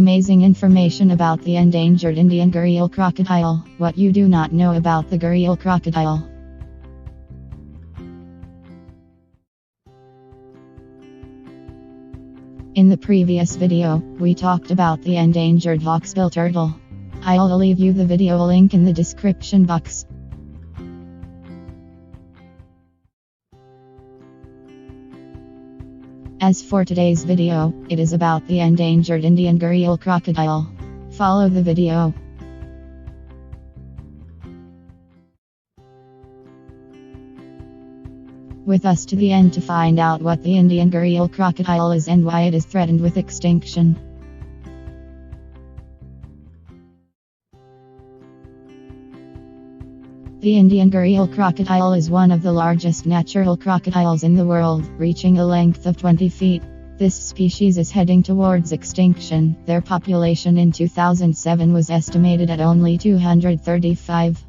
Amazing information about the endangered Indian gharial crocodile. What you do not know about the gharial crocodile. In the previous video, we talked about the endangered hawksbill turtle. I'll leave you the video link in the description box. As for today's video, it is about the endangered Indian gharial crocodile. Follow the video. With us to the end to find out what the Indian gharial crocodile is and why it is threatened with extinction. The Indian gharial crocodile is one of the largest natural crocodiles in the world, reaching a length of 20 feet. This species is heading towards extinction. Their population in 2007 was estimated at only 235.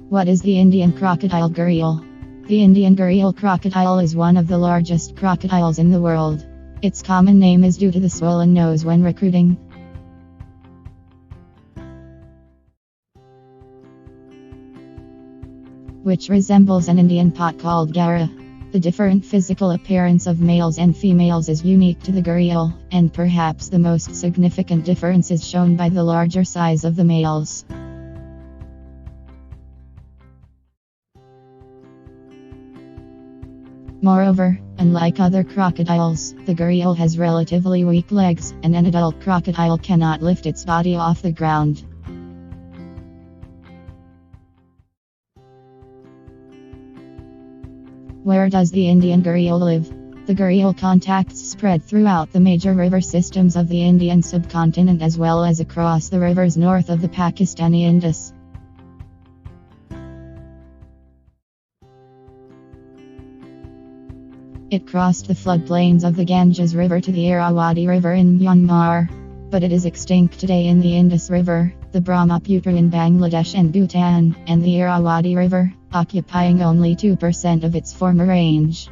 What is the Indian crocodile gharial? The Indian gharial crocodile is one of the largest crocodiles in the world. Its common name is due to the swollen nose when recruiting. Which resembles an Indian pot called kiera. The different physical appearance of males and females is unique to the gharial, and perhaps the most significant difference is shown by the larger size of the males. Moreover, unlike other crocodiles, the gharial has relatively weak legs, and an adult crocodile cannot lift its body off the ground. Where does the Indian gharial live? The gharial contacts spread throughout the major river systems of the Indian subcontinent as well as across the rivers north of the Pakistani Indus. It crossed the floodplains of the Ganges River to the Irrawaddy River in Myanmar, but it is extinct today in the Indus River, the Brahmaputra in Bangladesh and Bhutan, and the Irrawaddy River, occupying only 2% of its former range.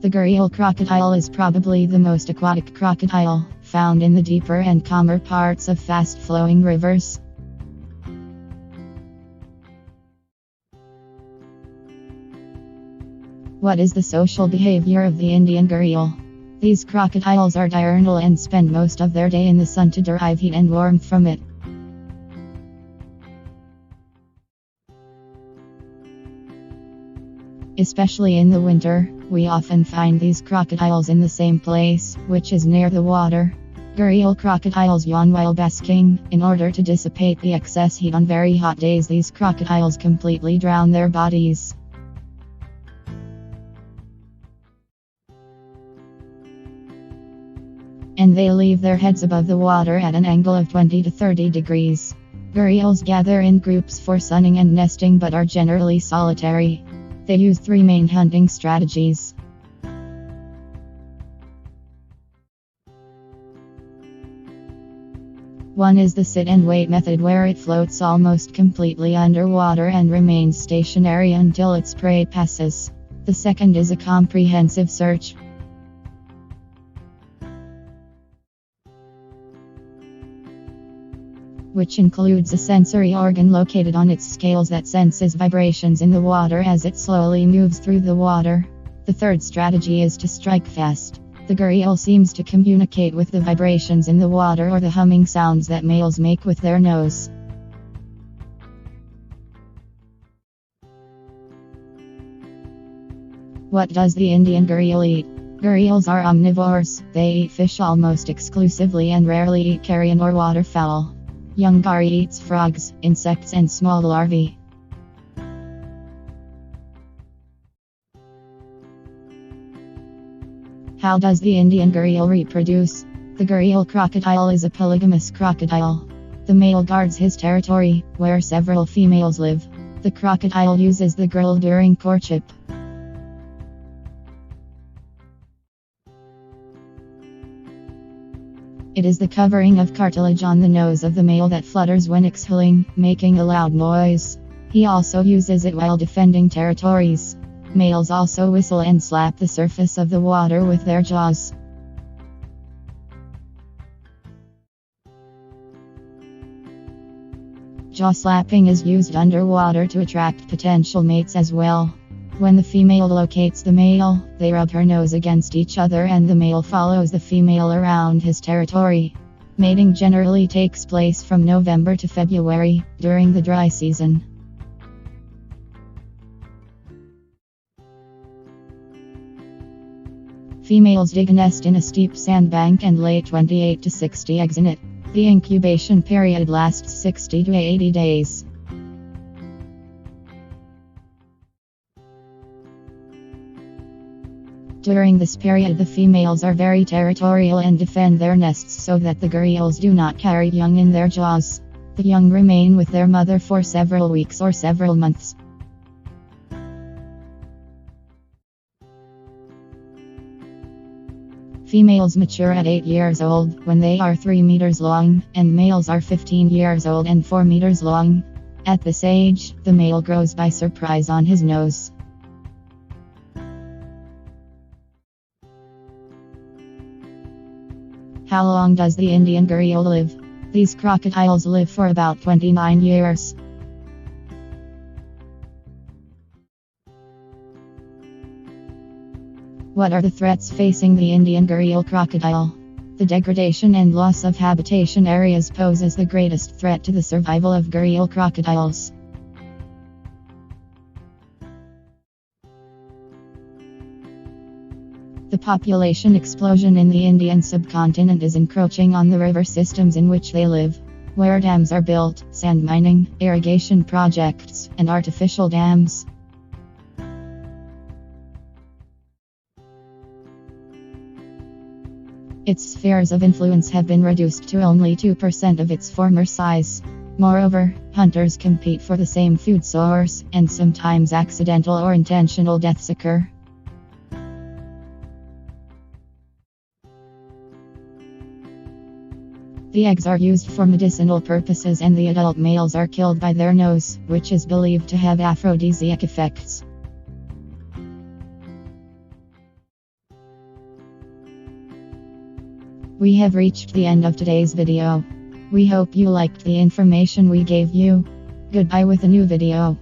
The gharial crocodile is probably the most aquatic crocodile, found in the deeper and calmer parts of fast-flowing rivers. What is the social behavior of the Indian gharial? These crocodiles are diurnal and spend most of their day in the sun to derive heat and warmth from it. Especially in the winter, we often find these crocodiles in the same place, which is near the water. Gharial crocodiles yawn while basking. In order to dissipate the excess heat on very hot days, these crocodiles completely drown their bodies. And they leave their heads above the water at an angle of 20 to 30 degrees. Gharials gather in groups for sunning and nesting but are generally solitary. They use three main hunting strategies. One is the sit and wait method, where it floats almost completely underwater and remains stationary until its prey passes. The second is a comprehensive search, which includes a sensory organ located on its scales that senses vibrations in the water as it slowly moves through the water. The third strategy is to strike fast. The gharial seems to communicate with the vibrations in the water or the humming sounds that males make with their nose. What does the Indian gharial eat? Gharials are omnivores. They eat fish almost exclusively and rarely eat carrion or waterfowl. Young ghari eats frogs, insects and small larvae. How does the Indian gharial reproduce? The gharial crocodile is a polygamous crocodile. The male guards his territory, where several females live. The crocodile uses the girl during courtship. It is the covering of cartilage on the nose of the male that flutters when exhaling, making a loud noise. He also uses it while defending territories. Males also whistle and slap the surface of the water with their jaws. Jaw slapping is used underwater to attract potential mates as well. When the female locates the male, they rub her nose against each other and the male follows the female around his territory. Mating generally takes place from November to February, during the dry season. Females dig a nest in a steep sandbank and lay 28 to 60 eggs in it. The incubation period lasts 60 to 80 days. During this period, the females are very territorial and defend their nests so that the gharials do not carry young in their jaws. The young remain with their mother for several weeks or several months. Females mature at 8 years old, when they are 3 meters long, and males are 15 years old and 4 meters long. At this age, the male grows by surprise on his nose. How long does the Indian gharial live? These crocodiles live for about 29 years. What are the threats facing the Indian gharial crocodile? The degradation and loss of habitation areas poses the greatest threat to the survival of gharial crocodiles. The population explosion in the Indian subcontinent is encroaching on the river systems in which they live. Where dams are built, sand mining, irrigation projects, and artificial dams. Its spheres of influence have been reduced to only 2% of its former size. Moreover, hunters compete for the same food source, and sometimes accidental or intentional deaths occur. The eggs are used for medicinal purposes and the adult males are killed by their nose, which is believed to have aphrodisiac effects. We have reached the end of today's video. We hope you liked the information we gave you. Goodbye with a new video.